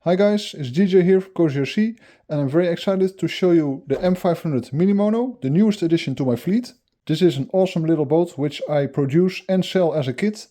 Hi guys, it's DJ here from CozyRC and I'm very excited to show you the M500 Mini Mono, the newest addition to my fleet. This is an awesome little boat which I produce and sell as a kit.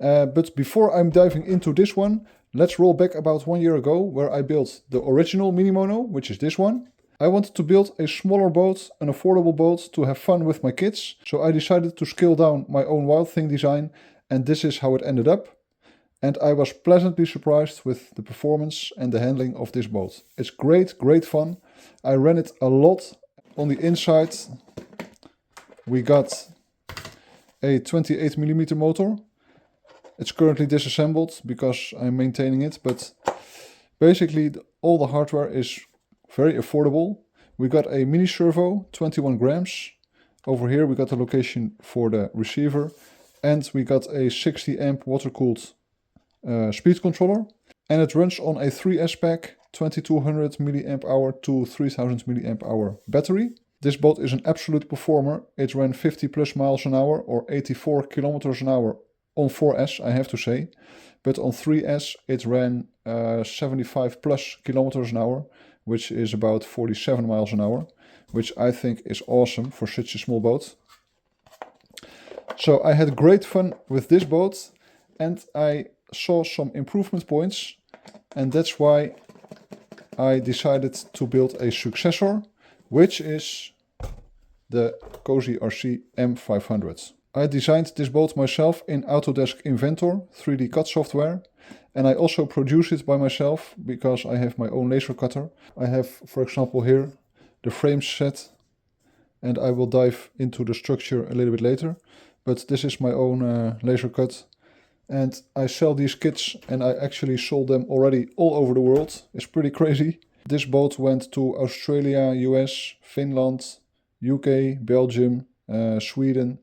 But before I'm diving into this one, let's roll back about 1 year ago where I built the original Mini Mono, which is this one. I wanted to build a smaller boat, an affordable boat to have fun with my kids, so I decided to scale down my own Wild Thing design and this is how it ended up. And I was pleasantly surprised with the performance and the handling of this boat. It's great fun. I ran it a lot. On the inside we got a 28mm motor. It's currently disassembled because I'm maintaining it, but basically all the hardware is very affordable. We got a mini servo, 21 grams. Over here we got the location for the receiver and we got a 60 amp water-cooled speed controller, and it runs on a 3S pack 2200 mAh to 3000 mAh battery. This boat is an absolute performer. It ran 50 plus miles an hour or 84 kilometers an hour on 4S, I have to say, but on 3S it ran 75 plus kilometers an hour, which is about 47 miles an hour, which I think is awesome for such a small boat. So I had great fun with this boat and I saw some improvement points, and that's why I decided to build a successor, which is the CozyRC M500. I designed this boat myself in Autodesk Inventor 3D CAD software, and I also produce it by myself because I have my own laser cutter. I have, for example, here the frames set, and I will dive into the structure a little bit later, but this is my own laser cut. And I sell these kits, and I actually sold them already all over the world. It's pretty crazy. This boat went to Australia, US, Finland, UK, Belgium, Sweden,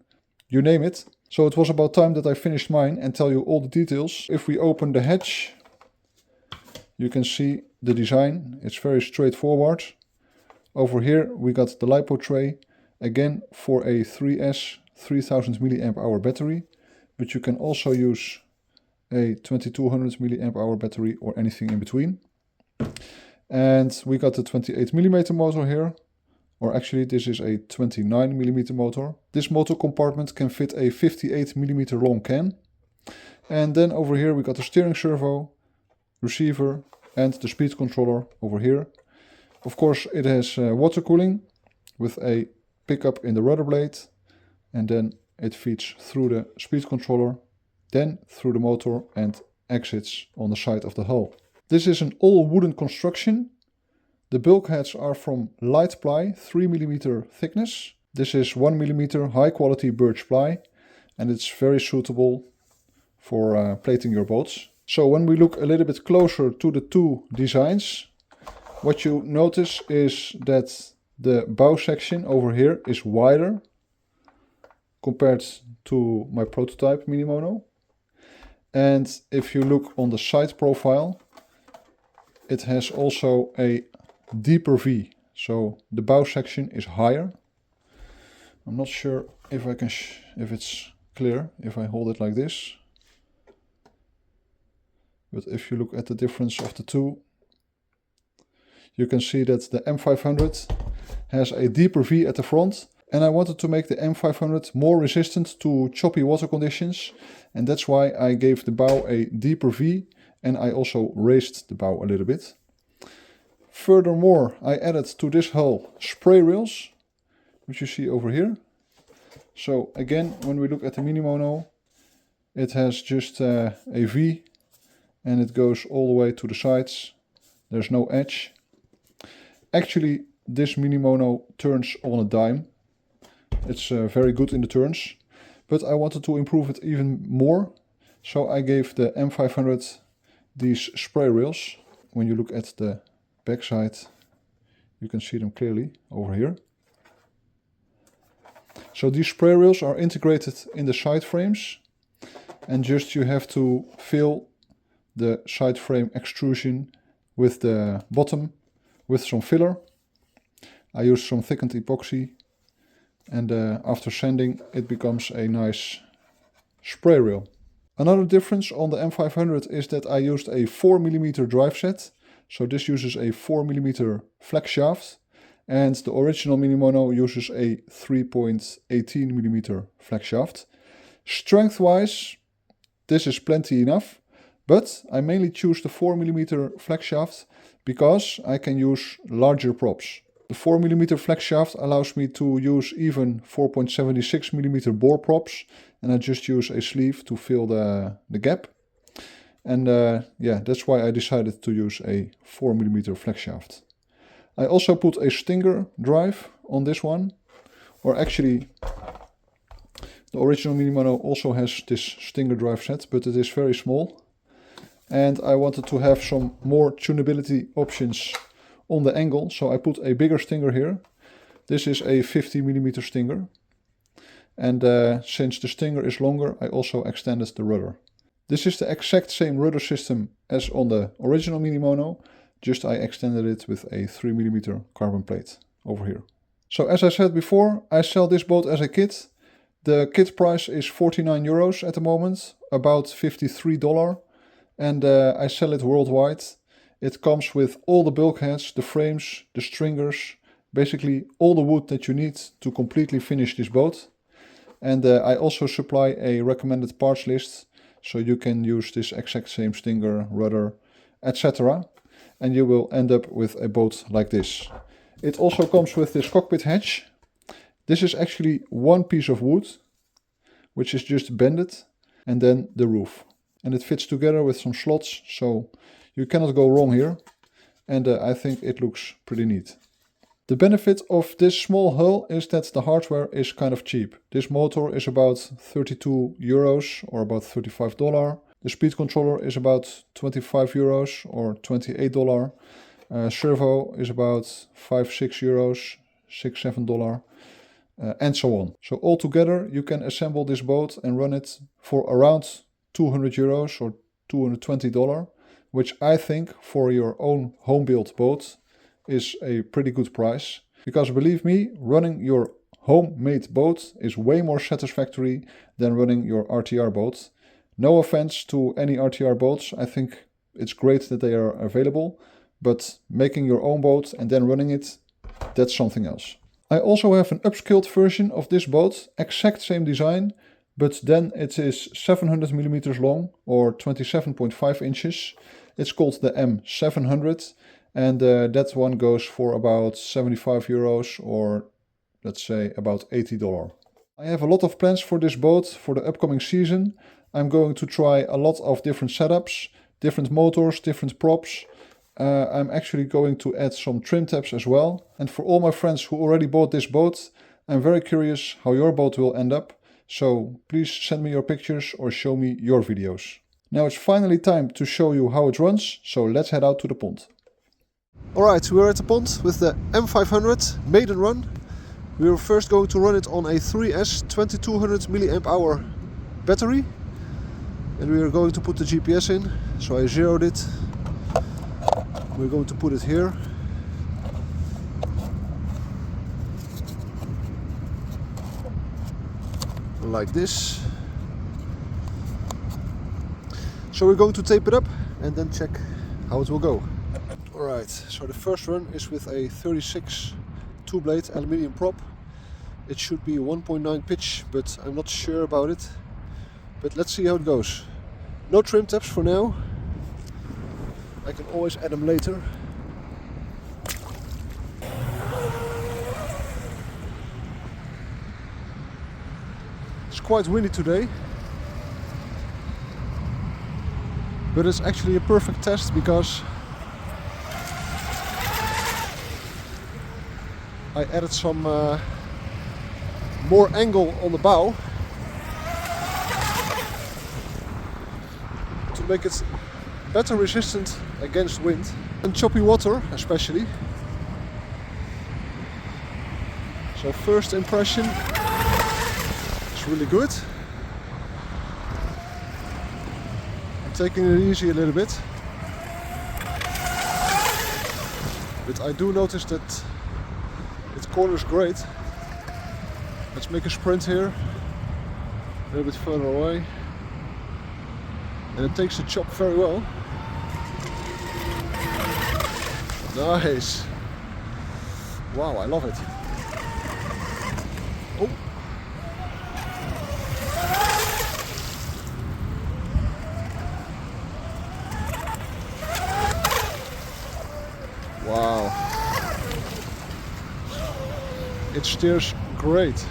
you name it. So it was about time that I finished mine and tell you all the details. If we open the hatch, you can see the design. It's very straightforward. Over here we got the LiPo tray, again for a 3S 3000 mAh battery. But you can also use a 2200 mAh battery or anything in between. And we got the 28mm motor here, or actually this is a 29mm motor. This motor compartment can fit a 58mm long can. And then over here we got the steering servo, receiver and the speed controller over here. Of course it has water cooling with a pickup in the rudder blade, and then it feeds through the speed controller, then through the motor and exits on the side of the hull. This is an all wooden construction. The bulkheads are from light ply, 3mm thickness. This is 1mm high quality birch ply and it's very suitable for plating your boats. So when we look a little bit closer to the two designs, what you notice is that the bow section over here is wider compared to my prototype Mini Mono. And if you look on the side profile, it has also a deeper V. So the bow section is higher. I'm not sure if I can if it's clear if I hold it like this. But if you look at the difference of the two, you can see that the M500 has a deeper V at the front. And I wanted to make the M500 more resistant to choppy water conditions, and that's why I gave the bow a deeper V and I also raised the bow a little bit. Furthermore, I added to this hull spray rails, which you see over here. So again, when we look at the Mini Mono, it has just a V and it goes all the way to the sides. There's no edge. Actually, this Mini Mono turns on a dime. It's very good in the turns, but I wanted to improve it even more. So I gave the M500 these spray rails. When you look at the backside, you can see them clearly over here. So these spray rails are integrated in the side frames, and just you have to fill the side frame extrusion with the bottom with some filler. I used some thickened epoxy. And after sanding it becomes a nice spray rail. Another difference on the M500 is that I used a 4mm drive set So this uses a 4mm flex shaft, and the original Mini Mono uses a 3.18mm flex shaft. Strength-wise, this is plenty enough, but I mainly choose the 4mm flex shaft because I can use larger props. The 4mm flex shaft allows me to use even 4.76mm bore props, and I just use a sleeve to fill the gap. And yeah, that's why I decided to use a 4mm flex shaft. I also put a Stinger drive on this one, or actually the original Mini Mono also has this Stinger drive set, but it is very small. And I wanted to have some more tunability options on the angle, so I put a bigger Stinger here. This is a 50mm Stinger. And since the Stinger is longer, I also extended the rudder. This is the exact same rudder system as on the original Mini Mono, just I extended it with a 3mm carbon plate over here. So as I said before, I sell this boat as a kit. The kit price is 49 euros at the moment, about $53, and I sell it worldwide. It comes with all the bulkheads, the frames, the stringers, basically all the wood that you need to completely finish this boat. And I also supply a recommended parts list, so you can use this exact same Stinger, rudder, etc. And you will end up with a boat like this. It also comes with this cockpit hatch. This is actually one piece of wood, which is just bended, and then the roof. And it fits together with some slots, so you cannot go wrong here. And I think it looks pretty neat. The benefit of this small hull is that the hardware is kind of cheap. This motor is about 32 euros or about $35. The speed controller is about 25 euros or $28. Servo is about 5-6 euros, $6-7, and so on. So altogether you can assemble this boat and run it for around 200 euros or $220, which I think for your own home-built boat is a pretty good price. Because believe me, running your homemade boat is way more satisfactory than running your RTR boat. No offense to any RTR boats, I think it's great that they are available, but making your own boat and then running it, that's something else. I also have an upscaled version of this boat, exact same design, but then it is 700mm long or 27.5 inches. It's called the M500, and that one goes for about 75 euros or let's say about $80. I have a lot of plans for this boat for the upcoming season. I'm going to try a lot of different setups, different motors, different props. I'm actually going to add some trim tabs as well. And for all my friends who already bought this boat, I'm very curious how your boat will end up. So please send me your pictures or show me your videos. Now it's finally time to show you how it runs, so let's head out to the pond. Alright, we're at the pond with the M500 Maiden run. We're first going to run it on a 3S 2200 mAh battery. And we are going to put the GPS in, so I zeroed it. We're going to put it here. Like this. So we're going to tape it up and then check how it will go. Alright, so the first run is with a 36 2-blade aluminium prop. It should be 1.9 pitch, but I'm not sure about it. But let's see how it goes. No trim tabs for now. I can always add them later. It's quite windy today. But it's actually a perfect test because I added some more angle on the bow to make it better resistant against wind and choppy water especially. So first impression is really good. I'm taking it easy a little bit, but I do notice that it corners great. Let's make a sprint here, a little bit further away, and it takes the chop very well. Nice. Wow, I love it. Oh. Wow. It steers great.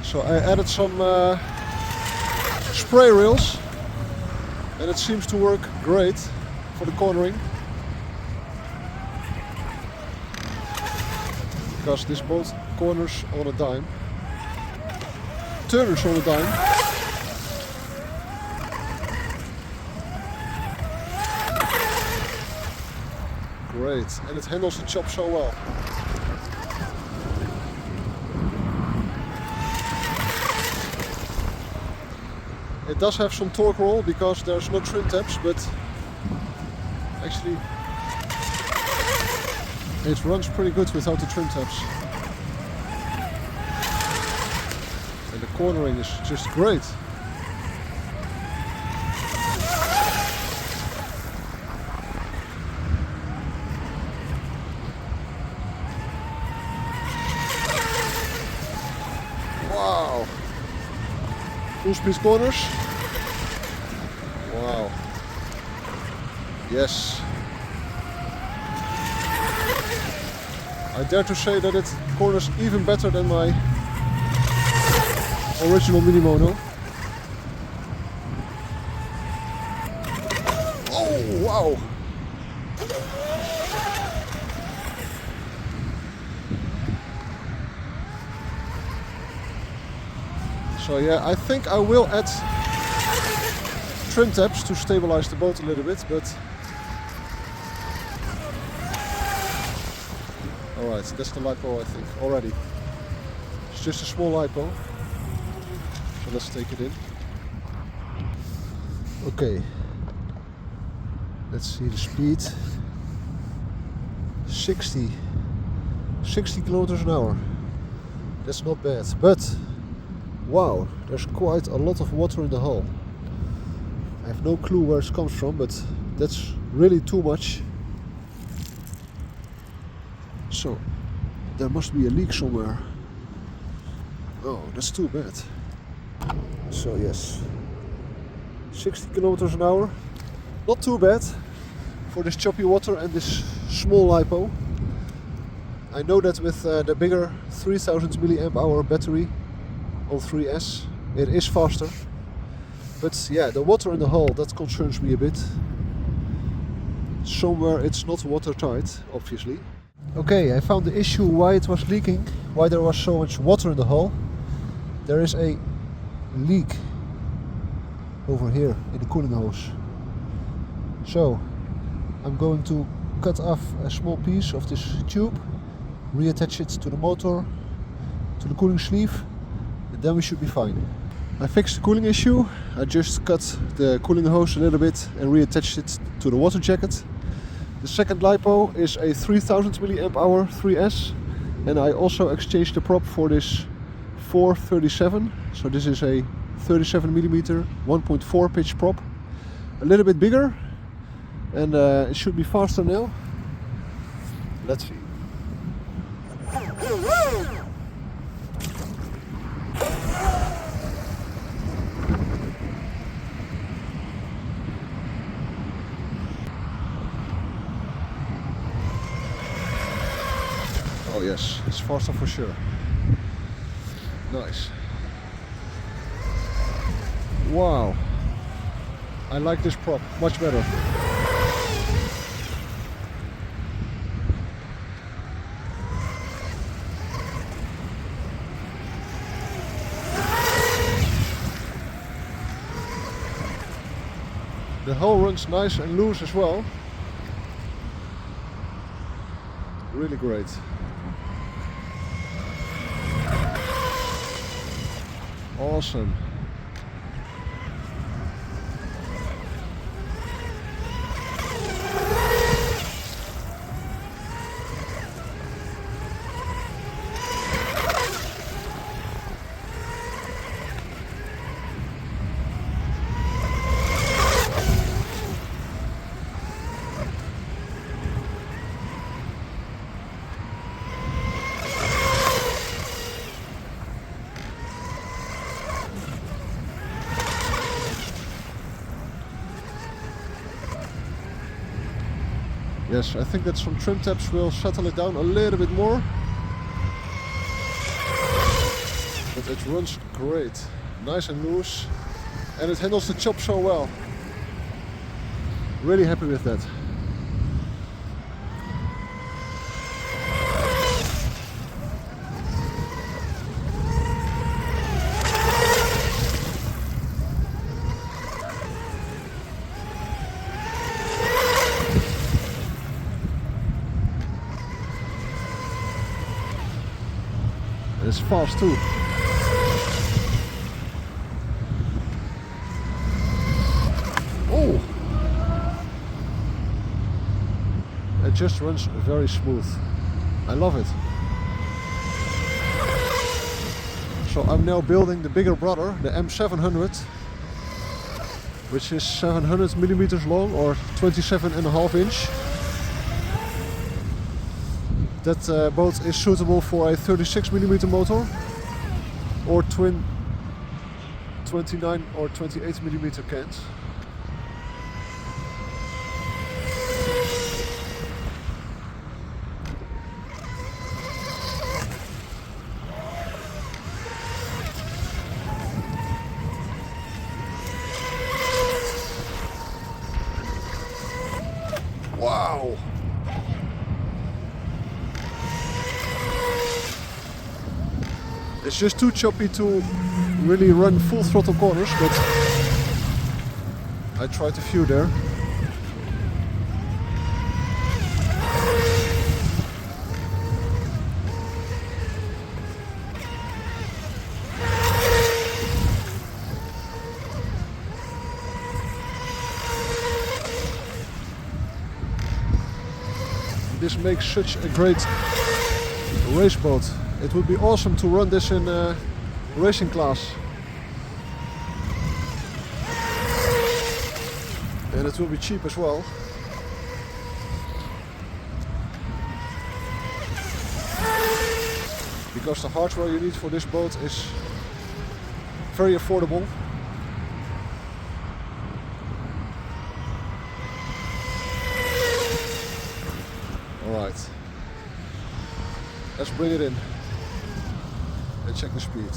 So I added some spray rails and it seems to work great for the cornering. Because this boat corners on a dime. Turns on a dime. Great, and it handles the chop so well. It does have some torque roll because there's no trim tabs, but actually it runs pretty good without the trim tabs. And the cornering is just great. Wow! Full speed corners. Wow. Yes. I dare to say that it corners even better than my original Mini Mono. Oh, wow. So yeah, I think I will add trim tabs to stabilize the boat a little bit, but alright, that's the lipo I think already. It's just a small lipo, so let's take it in. Okay, let's see the speed. 60 kilometers an hour. That's not bad, but wow, there's quite a lot of water in the hull. I have no clue where it comes from, but that's really too much. So, there must be a leak somewhere. Oh, that's too bad. So yes, 60 kilometers an hour. Not too bad for this choppy water and this small lipo. I know that with the bigger 3000 mAh battery on 3S, it is faster. But yeah, the water in the hull, that concerns me a bit. Somewhere it's not watertight, obviously. Okay, I found the issue why it was leaking, why there was so much water in the hull. There is a leak over here in the cooling hose. So, I'm going to cut off a small piece of this tube, reattach it to the motor, to the cooling sleeve, and then we should be fine. I fixed the cooling issue. I just cut the cooling hose a little bit and reattached it to the water jacket. The second lipo is a 3000 mAh 3S, and I also exchanged the prop for this 437. So this is a 37mm 1.4 pitch prop, a little bit bigger, and it should be faster now. Let's see. Oh yes, it's faster for sure. Nice. Wow. I like this prop much better. The hull runs nice and loose as well. Really great. Awesome. Yes, I think that some trim tabs will settle it down a little bit more. But it runs great, nice and loose, and it handles the chop so well. Really happy with that. And it's fast too. Oh! It just runs very smooth. I love it. So I'm now building the bigger brother, the M500, which is 700 millimeters long or 27.5 inch. That boat is suitable for a 36mm motor or twin 29 or 28mm cans. Wow! It's just too choppy to really run full throttle corners, but I tried a few there. This makes such a great race boat. It would be awesome to run this in racing class. And it will be cheap as well. Because the hardware you need for this boat is very affordable. Alright, let's bring it in and check the speed.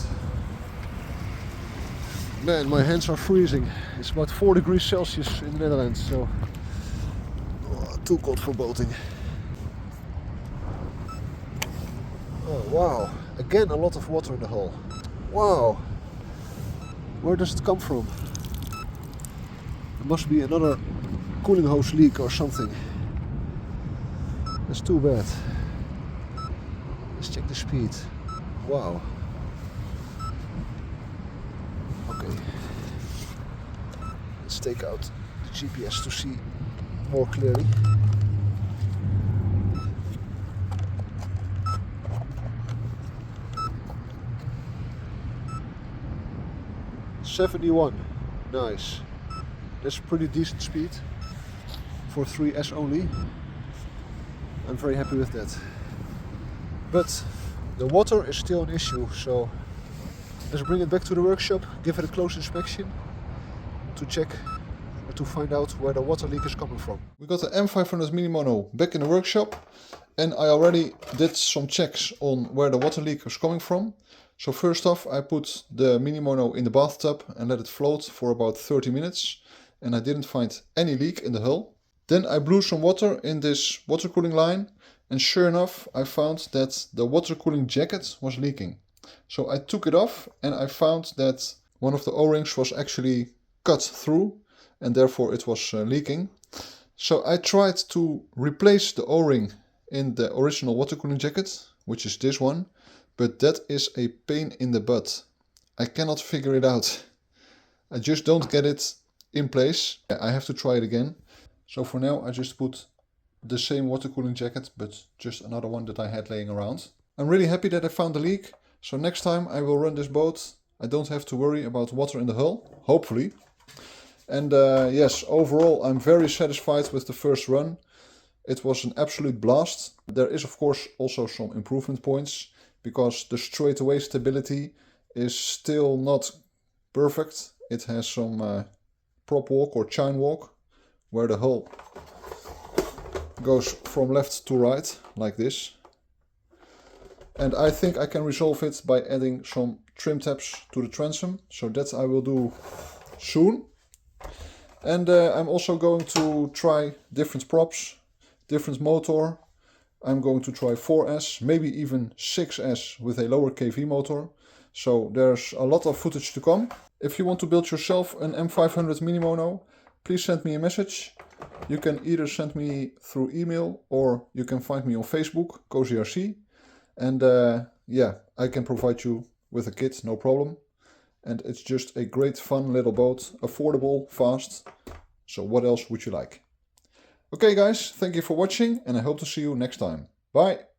Man, my hands are freezing. It's about 4 degrees Celsius in the Netherlands, so too cold for boating. Oh wow, again a lot of water in the hull. Wow, where does it come from? There must be another cooling hose leak or something. That's too bad. Let's check the speed. Wow. Okay. Let's take out the GPS to see more clearly. $71. Nice. That's pretty decent speed for 3S only. I'm very happy with that. But the water is still an issue, so let's bring it back to the workshop, give it a close inspection to check, to find out where the water leak is coming from. We got the M500 Mini Mono back in the workshop, and I already did some checks on where the water leak was coming from. So first off, I put the Mini Mono in the bathtub and let it float for about 30 minutes, and I didn't find any leak in the hull. Then I blew some water in this water cooling line, and sure enough I found that the water cooling jacket was leaking. So I took it off and I found that one of the O-rings was actually cut through and therefore it was leaking. So I tried to replace the O-ring in the original water cooling jacket, which is this one, but that is a pain in the butt. I cannot figure it out. I just don't get it in place. I have to try it again. So for now I just put the same water cooling jacket, but just another one that I had laying around. I'm really happy that I found the leak, so next time I will run this boat I don't have to worry about water in the hull, hopefully. And yes, overall I'm very satisfied with the first run. It was an absolute blast. There is of course also some improvement points, because the straightaway stability is still not perfect. It has some prop walk or chine walk, where the hull goes from left to right, like this. And I think I can resolve it by adding some trim tabs to the transom. So that I will do soon. And I'm also going to try different props, different motor. I'm going to try 4S, maybe even 6S with a lower kV motor. So there's a lot of footage to come. If you want to build yourself an M500 Mini Mono, please send me a message. You can either send me through email or you can find me on Facebook, CozyRC. And yeah, I can provide you with a kit, no problem. And it's just a great fun little boat, affordable, fast. So what else would you like? Okay guys, thank you for watching and I hope to see you next time. Bye!